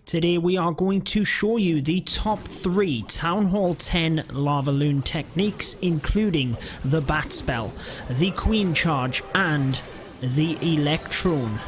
Today we are going to show you the top 3 Town Hall 10 LavaLoon techniques, including the Bat Spell, the Queen Charge and the Electrone.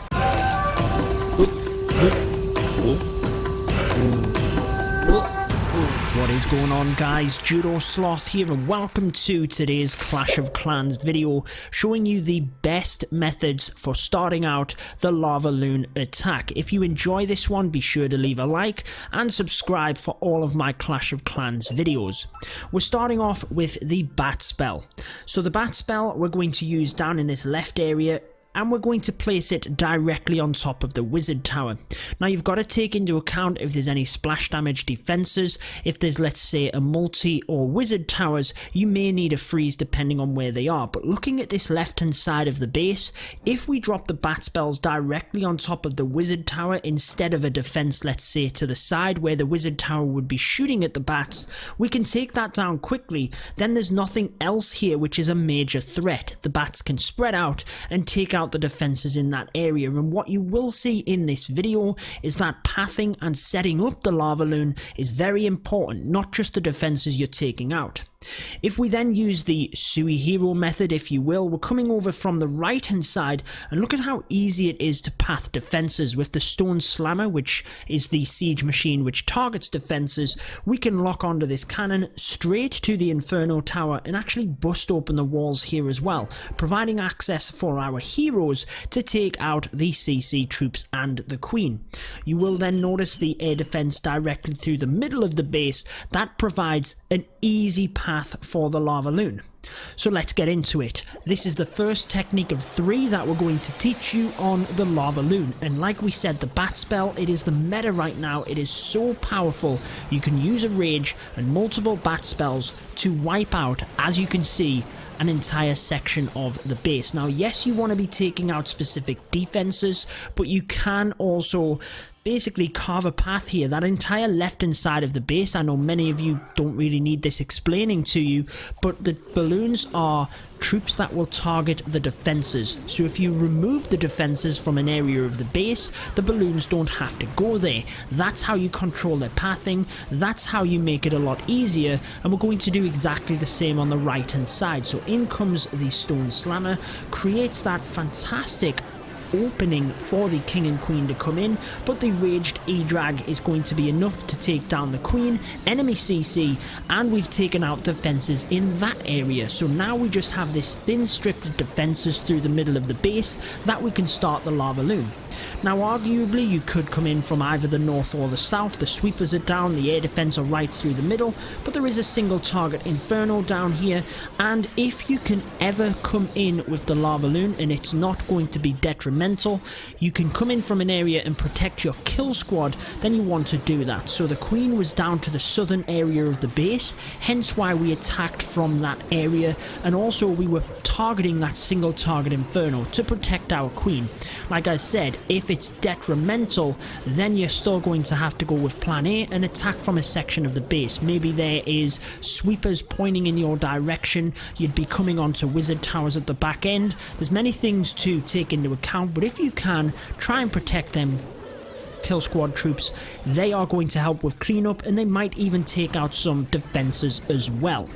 What is going on, guys? Judo, Sloth here, and welcome to today's Clash of Clans video, showing you the best methods for starting out the LavaLoon attack. If you enjoy this one, be sure to leave a like and subscribe for all of my Clash of Clans videos. We're starting off with the Bat Spell. So the Bat Spell we're going to use down in this left area, and we're going to place it directly on top of the wizard tower. Now you've got to take into account if there's any splash damage defenses. If there's, let's say, a multi or wizard towers, you may need a freeze depending on where they are. But looking at this left hand side of the base, if we drop the bat spells directly on top of the wizard tower instead of a defense, let's say, to the side where the wizard tower would be shooting at the bats, we can take that down quickly. Then there's nothing else here which is a major threat. The bats can spread out and take out the defenses in that area, and what you will see in this video is that pathing and setting up the LavaLoon is very important, not just the defenses you're taking out. If we then use the Sui Hero method, if you will, we're coming over from the right hand side, and look at how easy it is to path defenses. With the Stone Slammer, which is the siege machine which targets defenses, we can lock onto this cannon straight to the Inferno Tower and actually bust open the walls here as well, providing access for our heroes to take out the CC troops and the Queen. You will then notice the air defense directly through the middle of the base. That provides an easy path for the LavaLoon. So let's get into it. This is the first technique of 3 that we're going to teach you on the LavaLoon, and like we said, the Bat Spell, it is the meta right now. It is so powerful. You can use a rage and multiple Bat Spells to wipe out, as you can see, an entire section of the base. Now yes, you want to be taking out specific defenses, but you can also basically carve a path here. That entire left hand side of the base, I know many of you don't really need this explaining to you, but the balloons are troops that will target the defenses. So if you remove the defenses from an area of the base, the balloons don't have to go there. That's how you control their pathing. That's how you make it a lot easier, and we're going to do exactly the same on the right hand side. So in comes the Stone Slammer, creates that fantastic opening for the king and queen to come in, but the raged E-drag is going to be enough to take down the queen, enemy CC, and we've taken out defenses in that area. So now we just have this thin strip of defenses through the middle of the base that we can start the LavaLoon. Now arguably you could come in from either the north or the south. The sweepers are down, the air defense are right through the middle, but there is a single target Inferno down here, and if you can ever come in with the LavaLoon and it's not going to be detrimental, you can come in from an area and protect your kill squad, then you want to do that. So the queen was down to the southern area of the base, hence why we attacked from that area, and also we were targeting that single target Inferno to protect our queen. Like I said, if it's detrimental, then you're still going to have to go with plan A and attack from a section of the base. Maybe there is sweepers pointing in your direction, you'd be coming onto wizard towers at the back end. There's many things to take into account, but if you can, try and protect them kill squad troops. They are going to help with cleanup, and they might even take out some defenses as well.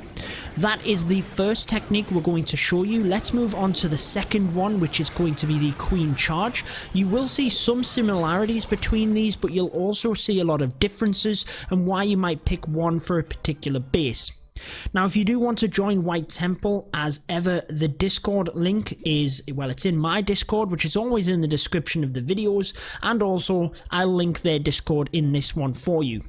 That is the first technique we're going to show you. Let's move on to the second one, which is going to be the Queen Charge. You will see some similarities between these, but you'll also see a lot of differences and why you might pick one for a particular base. Now if you do want to join White Temple, as ever, the Discord link is, well, it's in my Discord, which is always in the description of the videos, and also I'll link their Discord in this one for you.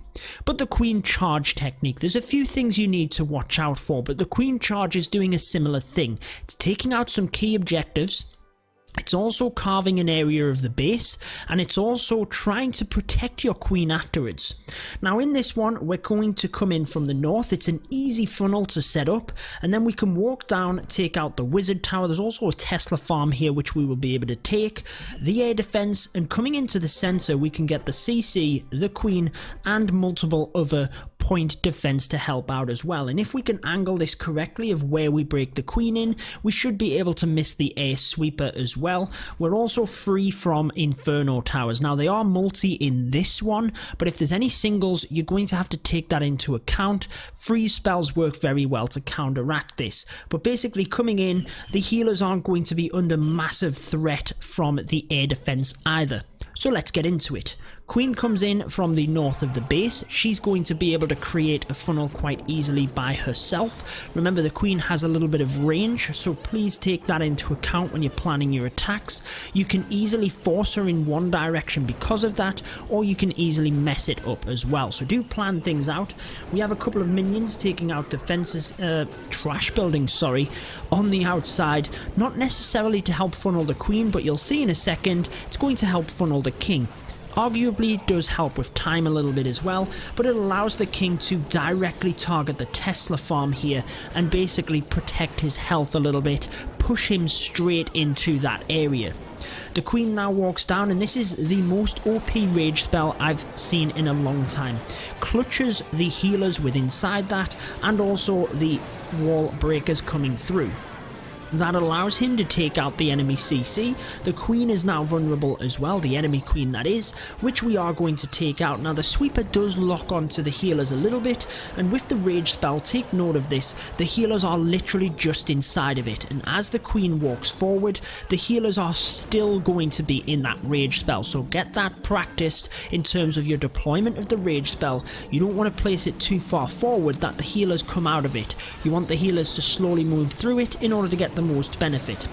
But the Queen Charge technique, there's a few things you need to watch out for, but the Queen Charge is doing a similar thing. It's taking out some key objectives, it's also carving an area of the base, and it's also trying to protect your queen afterwards. Now in this one, we're going to come in from the north. It's an easy funnel to set up, and then we can walk down, take out the wizard tower. There's also a Tesla farm here which we will be able to take, the air defense, and coming into the center we can get the CC, the queen, and multiple other point defense to help out as well. And if we can angle this correctly of where we break the queen in, we should be able to miss the air sweeper as well. We're also free from inferno towers. Now they are multi in this one, but if there's any singles, you're going to have to take that into account. Freeze spells work very well to counteract this, but basically coming in, the healers aren't going to be under massive threat from the air defense either. So let's get into it. Queen comes in from the north of the base. She's going to be able to create a funnel quite easily by herself. Remember, the queen has a little bit of range, so please take that into account when you're planning your attacks. You can easily force her in one direction because of that, or you can easily mess it up as well. So do plan things out. We have a couple of minions taking out defenses, trash buildings, sorry, on the outside. Not necessarily to help funnel the queen, but you'll see in a second, it's going to help funnel the king. Arguably it does help with time a little bit as well, but it allows the king to directly target the Tesla farm here and basically protect his health a little bit, push him straight into that area. The queen now walks down, and this is the most OP rage spell I've seen in a long time. Clutches the healers with inside that, and also the wall breakers coming through. That allows him to take out the enemy CC. The queen is now vulnerable as well, the enemy queen that is, which we are going to take out. Now the sweeper does lock onto the healers a little bit, and with the rage spell, take note of this, the healers are literally just inside of it, and as the queen walks forward, the healers are still going to be in that rage spell. So get that practiced in terms of your deployment of the rage spell. You don't want to place it too far forward that the healers come out of it. You want the healers to slowly move through it in order to get the most benefit.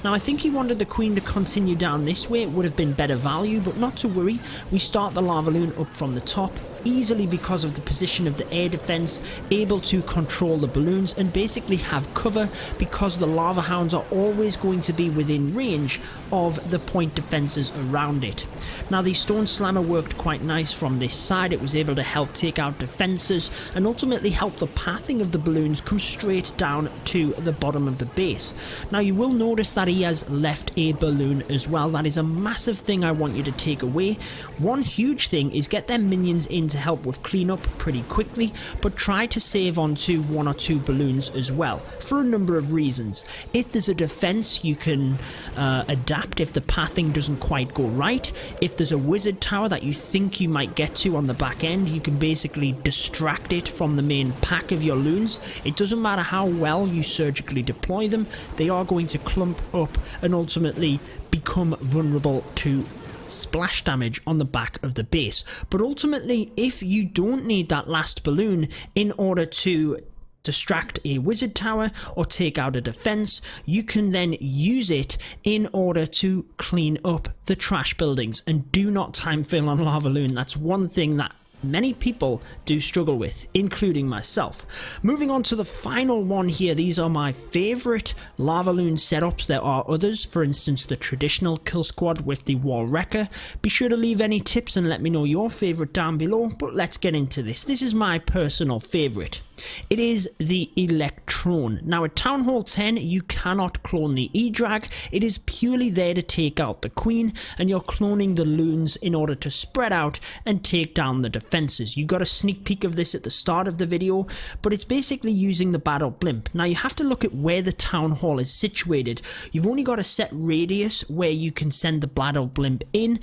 Now I think he wanted the queen to continue down this way. It would have been better value, but not to worry. We start the LavaLoon up from the top, easily because of the position of the air defense, able to control the balloons and basically have cover because the lava hounds are always going to be within range of the point defenses around it. Now the stone slammer worked quite nice from this side. It was able to help take out defenses and ultimately help the pathing of the balloons come straight down to the bottom of the base. Now you will notice that he has left a balloon as well. That is a massive thing I want you to take away. One huge thing is get their minions in to help with cleanup pretty quickly, but try to save onto one or two balloons as well for a number of reasons. If there's a defense, you can adapt if the pathing doesn't quite go right. If there's a wizard tower that you think you might get to on the back end, you can basically distract it from the main pack of your loons. It doesn't matter how well you surgically deploy them, they are going to clump up and ultimately become vulnerable to splash damage on the back of the base. But ultimately, if you don't need that last balloon in order to distract a wizard tower or take out a defense, you can then use it in order to clean up the trash buildings. And do not time fail on LavaLoon. That's one thing that many people do struggle with, including myself. Moving on to the final one here, these are my favorite LavaLoon setups. There are others, for instance the traditional kill squad with the wall wrecker. Be sure to leave any tips and let me know your favorite down below, but let's get into this. This is my personal favorite. It is the Electrone. Now at Town Hall 10 you cannot clone the E-Drag. It is purely there to take out the queen, and you're cloning the loons in order to spread out and take down the defenses. You got a sneak peek of this at the start of the video, but it's basically using the battle blimp. Now you have to look at where the Town Hall is situated. You've only got a set radius where you can send the battle blimp in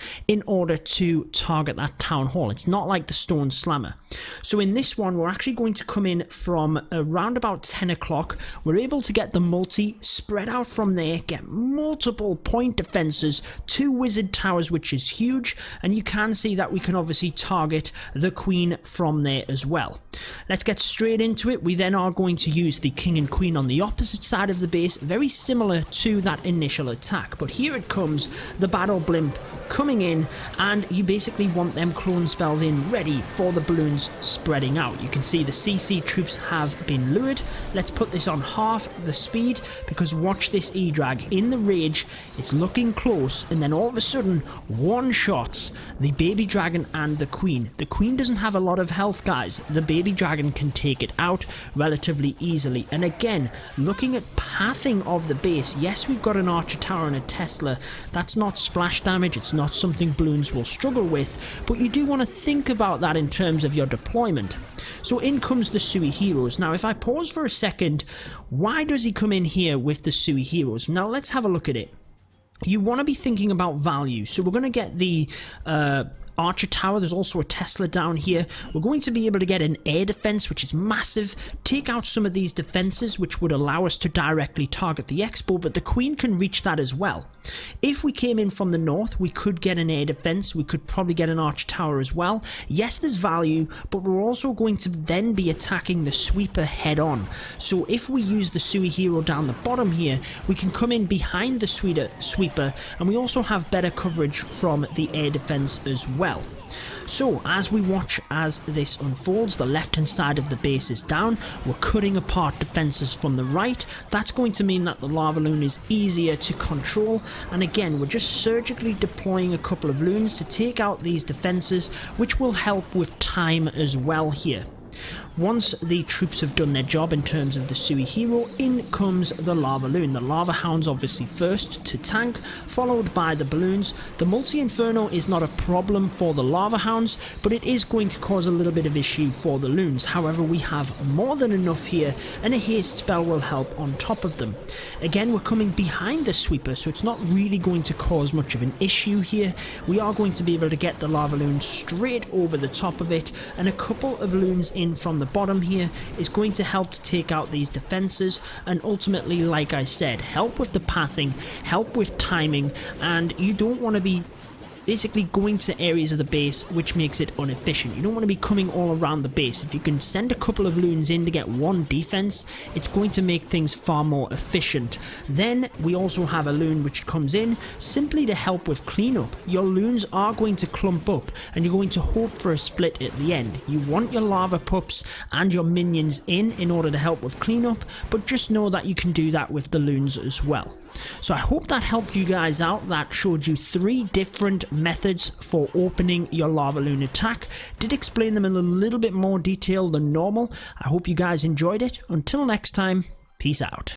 order to target that Town Hall. It's not like the stone slammer. So in this one we're actually going to come in from around about 10 o'clock. We're able to get the multi spread out from there, get multiple point defenses, 2 wizard towers, which is huge, and you can see that we can obviously target the queen from there as well. Let's get straight into it. We then are going to use the king and queen on the opposite side of the base, very similar to that initial attack, but here it comes, the battle blimp coming in, and you basically want them clone spells in ready for the balloons spreading out. You can see the CC troops have been lured. Let's put this on half the speed, because watch this E-Drag in the rage. It's looking close, and then all of a sudden one shots the baby dragon and the queen. The queen doesn't have a lot of health, guys. The baby dragon can take it out relatively easily. And again, looking at pathing of the base, yes, we've got an Archer Tower and a Tesla. That's not splash damage, it's not something balloons will struggle with, but you do want to think about that in terms of your deployment. So in comes the Sui Heroes. Now if I pause for a second, why does he come in here with the Sui Heroes? Now let's have a look at it. You want to be thinking about value. So we're going to get the Archer Tower. There's also a Tesla down here. We're going to be able to get an air defense, which is massive, take out some of these defenses, which would allow us to directly target the Expo, but the Queen can reach that as well. If we came in from the north, we could get an air defense. We could probably get an Archer Tower as well. Yes, there's value, but we're also going to then be attacking the sweeper head on. So if we use the Sui Hero down the bottom here, we can come in behind the sweeper, and we also have better coverage from the air defense as well. So as we watch as this unfolds, the left hand side of the base is down. We're cutting apart defenses from the right. That's going to mean that the LavaLoon is easier to control, and again we're just surgically deploying a couple of loons to take out these defenses, which will help with time as well here. Once the troops have done their job in terms of the Sui Hero, in comes the LavaLoon. The Lava Hounds obviously first to tank, followed by the balloons. The Multi-Inferno is not a problem for the Lava Hounds, but it is going to cause a little bit of issue for the loons. However, we have more than enough here, and a haste spell will help on top of them. Again, we're coming behind the sweeper, so it's not really going to cause much of an issue here. We are going to be able to get the LavaLoon straight over the top of it, and a couple of loons in from the bottom here is going to help to take out these defenses, and ultimately, like I said, help with the pathing, help with timing, and you don't want to be basically going to areas of the base which makes it inefficient. You don't want to be coming all around the base. If you can send a couple of loons in to get one defense, it's going to make things far more efficient. Then we also have a loon which comes in simply to help with cleanup. Your loons are going to clump up, and you're going to hope for a split at the end. You want your lava pups and your minions in order to help with cleanup, but just know that you can do that with the loons as well. So I hope that helped you guys out. That showed you 3 different methods for opening your LavaLoon attack. Did explain them in a little bit more detail than normal. I hope you guys enjoyed it. Until next time, peace out.